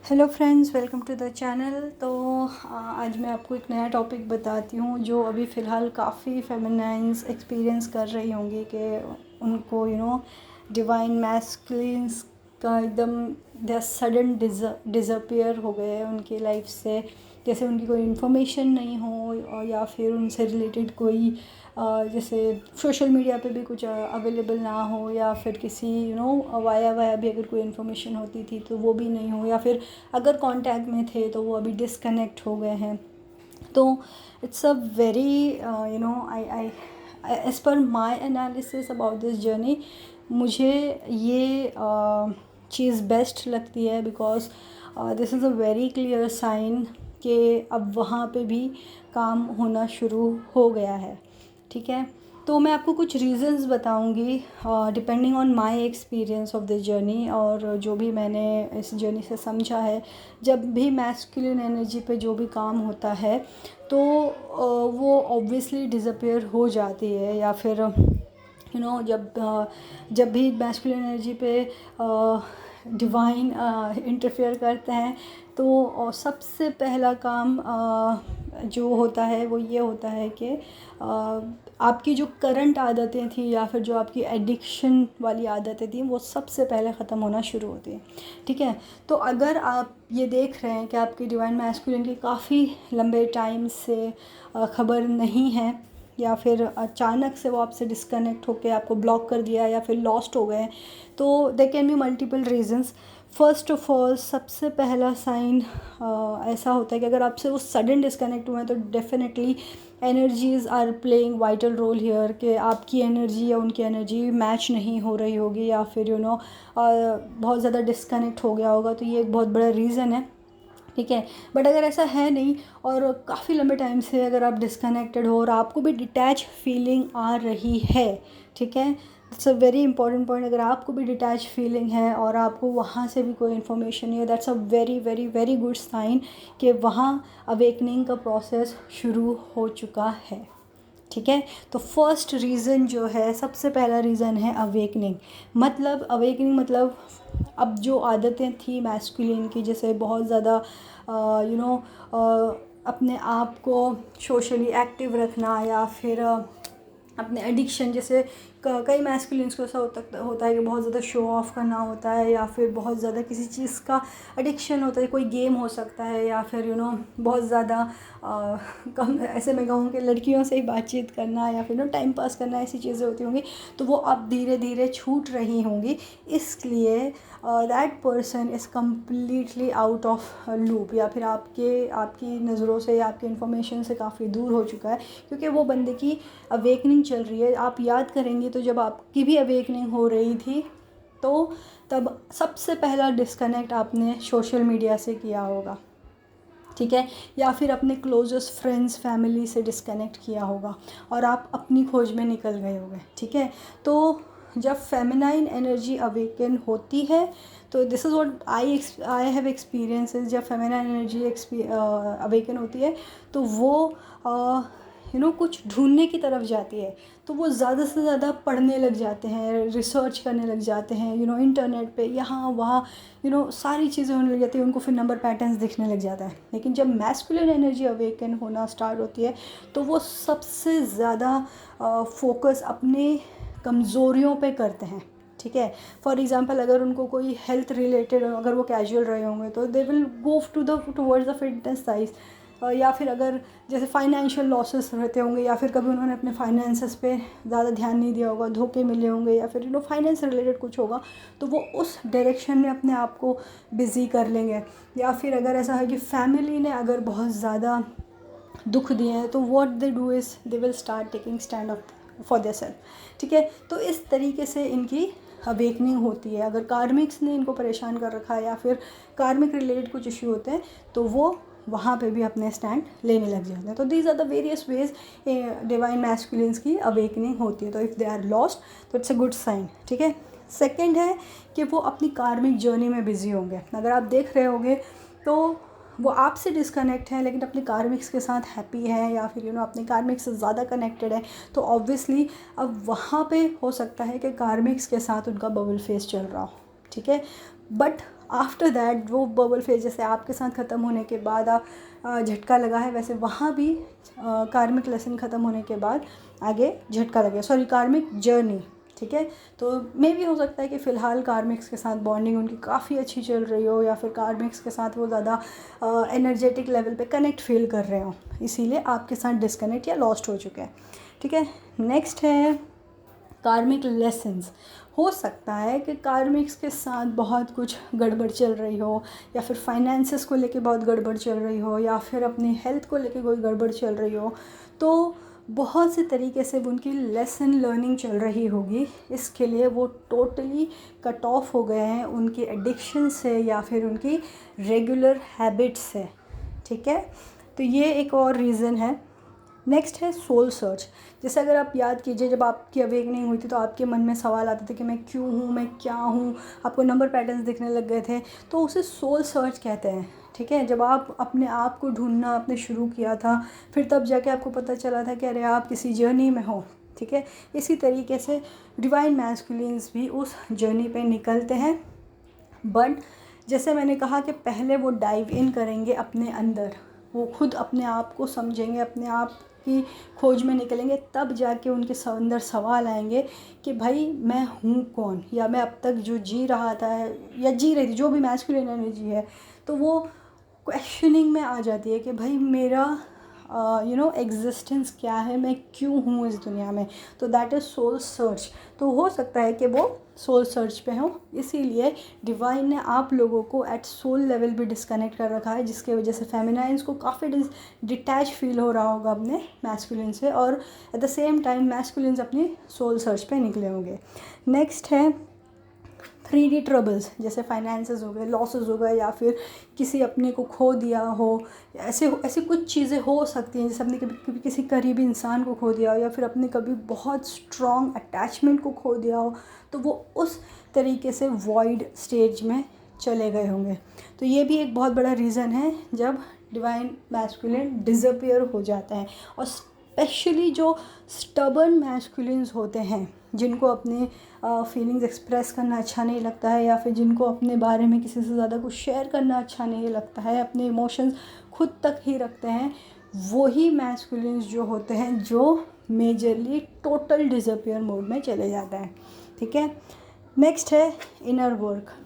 Hello friends, welcome to the channel. तो आज मैं आपको एक नया टॉपिक बताती हूँ जो अभी फ़िलहाल काफ़ी फेमिनाइंस एक्सपीरियंस कर रही होंगी कि उनको डिवाइन मैस्कुलिन्स का एकदम दे सडन डिज़अपियर हो गए हैं उनकी लाइफ से। जैसे उनकी कोई इन्फॉर्मेशन नहीं हो और या फिर उनसे रिलेटेड कोई जैसे सोशल मीडिया पे भी कुछ अवेलेबल ना हो, या फिर किसी वाया भी अगर कोई इन्फॉर्मेशन होती थी तो वो भी नहीं हो, या फिर अगर कांटेक्ट में थे तो वो अभी डिस्कनेक्ट हो गए हैं। तो it's a very I as per my analysis about this journey, मुझे ये चीज़ बेस्ट लगती है because this is a very clear sign कि अब वहाँ पे भी काम होना शुरू हो गया है। ठीक है, तो मैं आपको कुछ रीज़न्स बताऊंगी depending on my experience of this journey, और जो भी मैंने इस जर्नी से समझा है। जब भी मैस्कुलिन एनर्जी पे जो भी काम होता है तो वो ऑब्वियसली डिसअपियर हो जाती है, या फिर जब भी मैस्कुलिन एनर्जी पे डिवाइन इंटरफेयर करते हैं तो सबसे पहला काम जो होता है वो ये होता है कि आपकी जो करंट आदतें थी या फिर जो आपकी एडिक्शन वाली आदतें थी वो सबसे पहले ख़त्म होना शुरू होती हैं। ठीक है, तो अगर आप ये देख रहे हैं कि आपकी डिवाइन मैस्कुलिन की काफ़ी लंबे टाइम से खबर नहीं है, या फिर अचानक से वो आपसे डिस्कनेक्ट होकर आपको ब्लॉक कर दिया या फिर लॉस्ट हो गए, तो they can be multiple reasons. First of all, सबसे पहला साइन ऐसा होता है कि अगर आपसे वो सडन डिस्कनेक्ट हुए हैं तो definitely energies are playing vital role here, कि आपकी एनर्जी या उनकी एनर्जी मैच नहीं हो रही होगी, या फिर बहुत ज़्यादा डिस्कनेक्ट हो गया होगा। तो ये एक बहुत बड़ा रीज़न है। ठीक है, बट अगर ऐसा है नहीं और काफ़ी लंबे टाइम से अगर आप डिस्कनेक्टेड हो और आपको भी डिटैच फीलिंग आ रही है, ठीक है, it's a very important point. अगर आपको भी डिटैच फीलिंग है और आपको वहाँ से भी कोई इन्फॉर्मेशन नहीं है, that's a very very very good sign कि वहाँ अवेकनिंग का प्रोसेस शुरू हो चुका है। ठीक है, तो फर्स्ट रीज़न जो है, सबसे पहला रीज़न है अवेकनिंग। मतलब अवेकनिंग मतलब अब जो आदतें थी मैस्कुलिन की, जैसे बहुत ज़्यादा अपने आप को सोशली एक्टिव रखना, या फिर अपने एडिक्शन, जैसे कई मैस्कुलिन्स को ऐसा होता है कि बहुत ज़्यादा शो ऑफ करना होता है, या फिर बहुत ज़्यादा किसी चीज़ का एडिक्शन होता है। कोई गेम हो सकता है, या फिर बहुत ज़्यादा कम, ऐसे मैं कहूँ कि लड़कियों से ही बातचीत करना, या फिर टाइम पास करना, ऐसी चीज़ें होती होंगी। तो वो अब धीरे धीरे छूट रही होंगी, इसलिए that person is completely out of loop, या फिर आपकी नज़रों से या आपकी इन्फॉर्मेशन से काफ़ी दूर हो चुका है, क्योंकि वो बंदे की अवेकनिंग चल रही है। आप याद करेंगे तो जब आपकी भी अवेकनिंग हो रही थी तो तब सबसे पहला डिस्कनेक्ट आपने सोशल मीडिया से किया होगा। ठीक है, या फिर अपने क्लोजेस्ट फ्रेंड्स फैमिली से डिस्कनेक्ट किया होगा और आप अपनी खोज में निकल गए होंगे। ठीक है, तो जब फेमिनाइन एनर्जी अवेकन होती है तो this is what I have experiences. जब फेमिनाइन एनर्जी अवेकन होती है तो वो कुछ ढूंढने की तरफ जाती है, तो वो ज़्यादा से ज़्यादा पढ़ने लग जाते हैं, रिसर्च करने लग जाते हैं, इंटरनेट पे यहाँ वहाँ, सारी चीज़ें होने लग जाती है, उनको फिर नंबर पैटर्न्स दिखने लग जाता है। लेकिन जब मैस्कुलिन एनर्जी अवेकन होना स्टार्ट होती है तो वो सबसे ज़्यादा फोकस अपने कमज़ोरियों पे करते हैं। ठीक है, फॉर एग्ज़ाम्पल अगर उनको कोई हेल्थ रिलेटेड, अगर वो कैजुअल रहे होंगे तो they will go towards the fitness size, या फिर अगर जैसे फाइनेंशियल लॉसेस रहते होंगे, या फिर कभी उन्होंने अपने फाइनेंसेस पे ज़्यादा ध्यान नहीं दिया होगा, धोखे मिले होंगे, या फिर फाइनेंस रिलेटेड कुछ होगा, तो वो उस डायरेक्शन में अपने आप को बिज़ी कर लेंगे। या फिर अगर ऐसा है कि फैमिली ने अगर बहुत ज़्यादा दुख दिए हैं तो what they do is they will start taking stand up for their self. ठीक है, तो इस तरीके से इनकी अवेकनिंग होती है। अगर कार्मिक्स ने इनको परेशान कर रखा है या फिर कार्मिक रिलेटेड कुछ इश्यू होते हैं तो वो वहाँ पे भी अपने स्टैंड लेने लग जाते हैं। तो these are the various ways divine masculines की अवेकनिंग होती है। तो इफ़ दे आर लॉस्ट तो इट्स अ गुड साइन। ठीक है, सेकेंड है कि वो अपनी कार्मिक जर्नी में बिज़ी होंगे। अगर आप देख रहे होंगे तो वो आपसे डिस्कनेक्ट है लेकिन अपने कार्मिक्स के साथ हैप्पी है, या फिर अपने कार्मिक्स से ज़्यादा कनेक्टेड है, तो ऑब्वियसली अब वहाँ पे हो सकता है कि कार्मिक्स के साथ उनका बबल फेस चल रहा हो। ठीक है, बट आफ्टर दैट वो बबल फेज जैसे आपके साथ ख़त्म होने के बाद झटका लगा है, वैसे वहाँ भी कार्मिक लेसन ख़त्म होने के बाद आगे झटका लगे, सॉरी कार्मिक जर्नी, ठीक है। तो मे भी हो सकता है कि फ़िलहाल कार्मिक्स के साथ बॉन्डिंग उनकी काफ़ी अच्छी चल रही हो, या फिर कार्मिक्स के साथ वो ज़्यादा एनर्जेटिक लेवल पे कनेक्ट फील कर रहे हो, इसीलिए आपके साथ डिस्कनेक्ट या लॉस्ट हो चुके हैं, ठीक है। नेक्स्ट है कार्मिक लेसन्स। हो सकता है कि कार्मिक्स के साथ बहुत कुछ गड़बड़ चल रही हो, या फिर फाइनेंसेस को लेके बहुत गड़बड़ चल रही हो, या फिर अपनी हेल्थ को लेके कोई गड़बड़ चल रही हो, तो बहुत से तरीके से उनकी लेसन लर्निंग चल रही होगी। इसके लिए वो टोटली कट ऑफ हो गए हैं उनकी एडिक्शन से या फिर उनकी रेगुलर हैबिट्स से, ठीक है। तो ये एक और रीज़न है। नेक्स्ट है सोल सर्च। जैसे अगर आप याद कीजिए, जब आपकी अवेकनिंग हुई थी तो आपके मन में सवाल आते थे कि मैं क्यों हूँ, मैं क्या हूँ, आपको नंबर पैटर्न्स दिखने लग गए थे, तो उसे सोल सर्च कहते हैं, ठीक है। जब आप अपने आप को ढूंढना आपने शुरू किया था, फिर तब जाके आपको पता चला था कि अरे आप किसी जर्नी में हो, ठीक है। इसी तरीके से डिवाइन मैस्कुलिन्स भी उस जर्नी पे निकलते हैं, बट जैसे मैंने कहा कि पहले वो डाइव इन करेंगे अपने अंदर, वो खुद अपने आप को समझेंगे, अपने आप की खोज में निकलेंगे, तब जाके उनके अंदर सवाल आएंगे कि भाई मैं हूँ कौन, या मैं अब तक जो जी रहा था या जी रही थी, जो भी मैस्कुलिन एनर्जी है, तो वो क्वेश्चनिंग में आ जाती है कि भाई मेरा एग्जिस्टेंस क्या है, मैं क्यों हूँ इस दुनिया में। तो दैट इज़ सोल सर्च। तो हो सकता है कि वो सोल सर्च पे हो, इसीलिए डिवाइन ने आप लोगों को एट सोल लेवल भी डिस्कनेक्ट कर रखा है, जिसके वजह से फेमिनाइन्स को काफ़ी डिटैच फील हो रहा होगा अपने मैस्कुलिन से, और at the same time masculines अपनी सोल सर्च पे निकले होंगे। नेक्स्ट है 3D ट्रबल्स, जैसे फाइनेंसेस हो गए, लॉसेस हो गए, या फिर किसी अपने को खो दिया हो, ऐसे कुछ चीज़ें हो सकती हैं, जैसे अपने कभी किसी करीबी इंसान को खो दिया हो, या फिर अपने कभी बहुत स्ट्रॉन्ग अटैचमेंट को खो दिया हो, तो वो उस तरीके से वॉइड स्टेज में चले गए होंगे। तो ये भी एक बहुत बड़ा रीज़न है जब डिवाइन मैस्कुलिन डिसअपियर हो जाता है। और स्पेशली जो स्टबर्न मैस्कुलिन्स होते हैं, जिनको अपने फीलिंग्स एक्सप्रेस करना अच्छा नहीं लगता है, या फिर जिनको अपने बारे में किसी से ज़्यादा कुछ शेयर करना अच्छा नहीं लगता है, अपने इमोशंस खुद तक ही रखते हैं, वही मैस्कुलिन्स जो होते हैं जो मेजरली टोटल डिसअपियर मोड में चले जाते हैं, ठीक है। नेक्स्ट है इनर वर्क।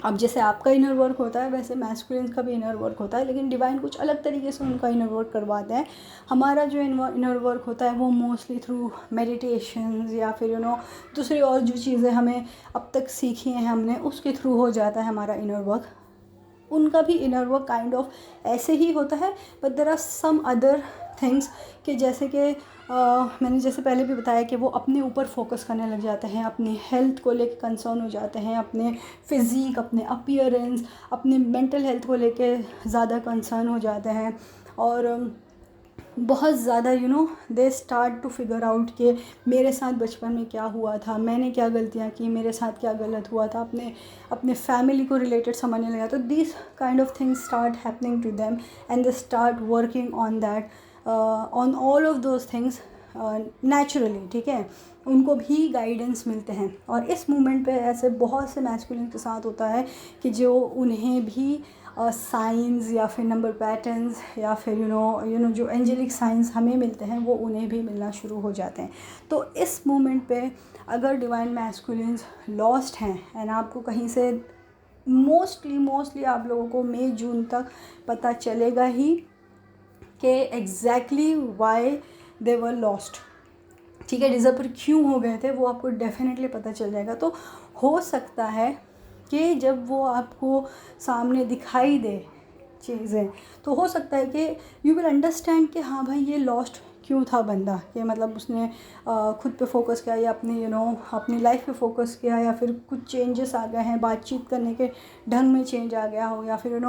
अब जैसे आपका इनर वर्क होता है, वैसे मैस्कुलिन्स का भी इनर वर्क होता है, लेकिन डिवाइन कुछ अलग तरीके से उनका इनर वर्क करवाते हैं। हमारा जो इनर वर्क होता है वो मोस्टली थ्रू मेडिटेशंस, या फिर दूसरी और जो चीज़ें हमें अब तक सीखी हैं हमने, उसके थ्रू हो जाता है हमारा इनर वर्क। उनका भी इनर वर्क काइंड ऑफ ऐसे ही होता है, but there are some other things कि जैसे कि मैंने जैसे पहले भी बताया कि वो अपने ऊपर फोकस करने लग जाते हैं, अपनी हेल्थ को लेकर कंसर्न हो जाते हैं, अपने फिज़िक, अपने अपीयरेंस, अपने मेंटल हेल्थ को लेकर ज़्यादा कंसर्न हो जाते हैं, और बहुत ज़्यादा they start to figure out कि मेरे साथ बचपन में क्या हुआ था, मैंने क्या गलतियाँ की, मेरे साथ क्या गलत हुआ था, अपने फैमिली को रिलेटेड समझने लगा। तो this kind of things start happening to them, and they start working on that, on all of those things naturally, ठीक है। उनको भी गाइडेंस मिलते हैं, और इस मोमेंट पे ऐसे बहुत से मैस्कुलिन के साथ होता है कि जो उन्हें भी साइंस या फिर नंबर पैटर्न्स, या फिर जो एंजेलिक साइंस हमें मिलते हैं, वो उन्हें भी मिलना शुरू हो जाते हैं। तो इस मोमेंट पे अगर डिवाइन मैस्कुलिन्स लॉस्ट हैं, एंड आपको कहीं से मोस्टली आप लोगों को मई जून तक पता चलेगा ही कि exactly why they were lost, ठीक है, डिसअपियर क्यों हो गए थे, वो आपको डेफिनेटली पता चल जाएगा। तो हो सकता है कि जब वो आपको सामने दिखाई दे चीज़ें, तो हो सकता है कि यू विल अंडरस्टैंड कि हाँ भाई ये लॉस्ट क्यों था बंदा, कि मतलब उसने खुद पे फोकस किया, या अपनी अपनी लाइफ पे फोकस किया, या फिर कुछ चेंजेस आ गए हैं, बातचीत करने के ढंग में चेंज आ गया हो, या फिर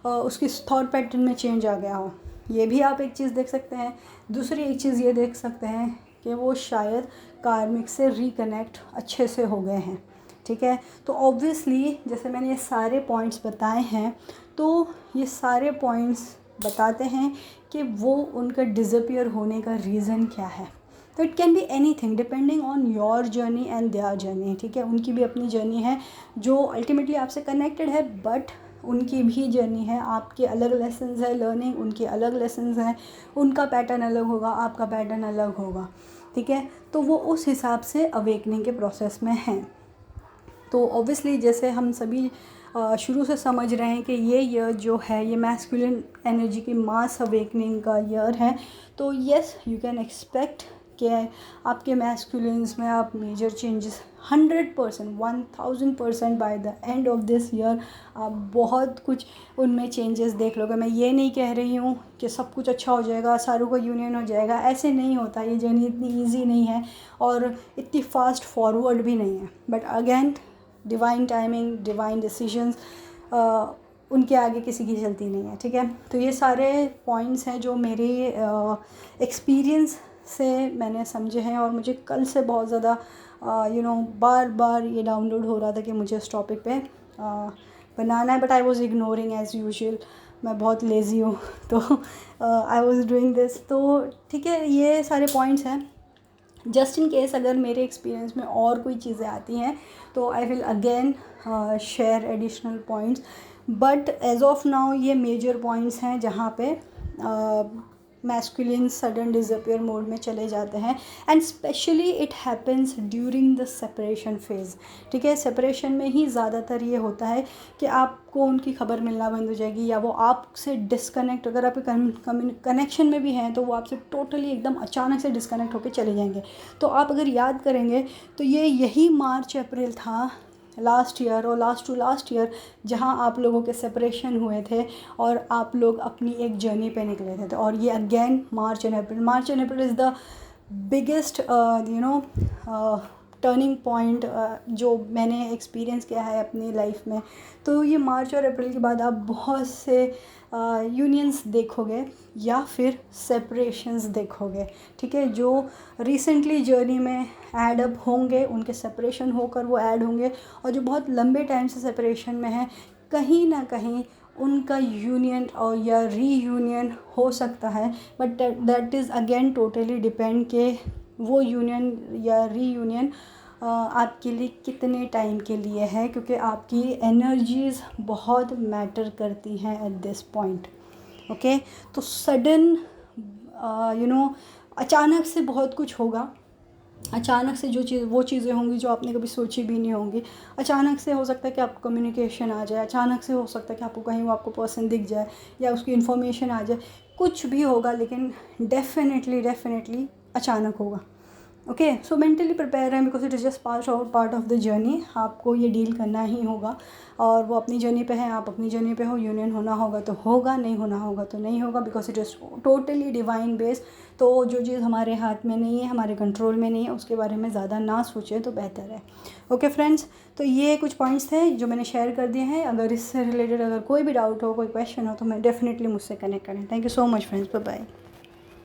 उसकी थॉट पैटर्न में चेंज आ गया हो। ये भी आप एक चीज़ देख सकते हैं। दूसरी एक चीज़ ये देख सकते हैं कि वो शायद कार्मिक से रिकनेक्ट अच्छे से हो गए हैं, ठीक है। तो ऑब्वियसली जैसे मैंने ये सारे पॉइंट्स बताए हैं, तो ये सारे पॉइंट्स बताते हैं कि वो उनका डिसअपियर होने का रीज़न क्या है, तो it can be anything depending on your journey and their journey, ठीक है। उनकी भी अपनी जर्नी है जो अल्टीमेटली आपसे कनेक्टेड है, बट उनकी भी जर्नी है, आपके अलग लेसन्स है लर्निंग, उनके अलग लेसन्स हैं, उनका पैटर्न अलग होगा, आपका पैटर्न अलग होगा, ठीक है। तो वो उस हिसाब से अवेकनिंग के प्रोसेस में हैं। तो ऑब्वियसली जैसे हम सभी शुरू से समझ रहे हैं कि ये ईयर जो है ये मैस्कुलिन एनर्जी की मास अवेकनिंग का ईयर है, तो येस यू कैन एक्सपेक्ट कि आपके मैस्कुलिन्स में आप major changes 100% 1000% by the end of this year आप बहुत कुछ उनमें चेंजेस देख लोगे। मैं ये नहीं कह रही हूँ कि सब कुछ अच्छा हो जाएगा, सारों का यूनियन हो जाएगा, ऐसे नहीं होता। ये जर्नी इतनी ईजी नहीं है और इतनी फास्ट फॉरवर्ड भी नहीं है, but again divine timing, divine decisions, उनके आगे किसी की चलती नहीं है, ठीक है। तो ये सारे पॉइंट्स हैं जो मेरे एक्सपीरियंस से मैंने समझे हैं और मुझे कल से बहुत ज़्यादा बार बार ये डाउनलोड हो रहा था कि मुझे इस टॉपिक पे बनाना है, but I was ignoring as usual. मैं बहुत लेज़ी हूँ तो आई वॉज डूइंग दिस। तो ठीक है, ये सारे पॉइंट्स हैं। जस्ट इन केस अगर मेरे एक्सपीरियंस में और कोई चीज़ें आती हैं तो I will again share additional points, but as of now ये मेजर पॉइंट्स हैं जहाँ पे मैस्कुलिन सडन डिसअपियर मोड में चले जाते हैं, and specially it happens during the separation phase, ठीक है। सेपरेशन में ही ज़्यादातर ये होता है कि आपको उनकी खबर मिलना बंद हो जाएगी, या वो आपसे डिस्कनेक्ट, अगर आपके कनेक्शन में भी हैं तो वो आपसे टोटली एकदम अचानक से डिस्कनेक्ट होकर चले जाएंगे। तो आप अगर याद करेंगे तो यही मार्च अप्रैल था लास्ट ईयर और लास्ट ईयर जहाँ आप लोगों के सेपरेशन हुए थे और आप लोग अपनी एक जर्नी पे निकले थे। और ये again March and April is the biggest turning point जो मैंने एक्सपीरियंस किया है अपनी लाइफ में। तो ये मार्च और अप्रैल के बाद आप बहुत से यूनियंस देखोगे या फिर सेपरेशंस देखोगे, ठीक है, जो रिसेंटली जर्नी में ऐड अप होंगे, उनके सेपरेशन होकर वो ऐड होंगे, और जो बहुत लंबे टाइम से सेपरेशन में हैं कहीं ना कहीं उनका यूनियन और या रीयूनियन हो सकता है, but that is again totally depend के वो यूनियन या रीयूनियन आपके लिए कितने टाइम के लिए है, क्योंकि आपकी एनर्जीज़ बहुत मैटर करती हैं एट दिस पॉइंट, ओके। तो सडन अचानक से बहुत कुछ होगा, अचानक से वो चीज़ें होंगी जो आपने कभी सोची भी नहीं होंगी। अचानक से हो सकता है कि आपको कम्युनिकेशन आ जाए, अचानक से हो सकता है कि आपको कहीं वो आपको पर्सन दिख जाए या उसकी इन्फॉर्मेशन आ जाए, कुछ भी होगा, लेकिन डेफिनेटली अचानक होगा, ओके। सो मेंटली प्रिपेयर है, because it is just part of the journey. आपको ये डील करना ही होगा, और वो अपनी जर्नी पे है, आप अपनी जर्नी पे हो। यूनियन होना होगा तो होगा, नहीं होना होगा तो नहीं होगा, because it is totally divine based. तो जो चीज़ हमारे हाथ में नहीं है, हमारे कंट्रोल में नहीं है, उसके बारे में ज़्यादा ना सोचें तो बेहतर है, ओके फ्रेंड्स। तो ये कुछ पॉइंट्स थे जो मैंने शेयर कर दिए हैं। अगर इससे रिलेटेड अगर कोई भी डाउट हो, कोई क्वेश्चन हो, तो मैं डेफिनेटली मुझसे कनेक्ट करें। Thank you so much friends, bye bye.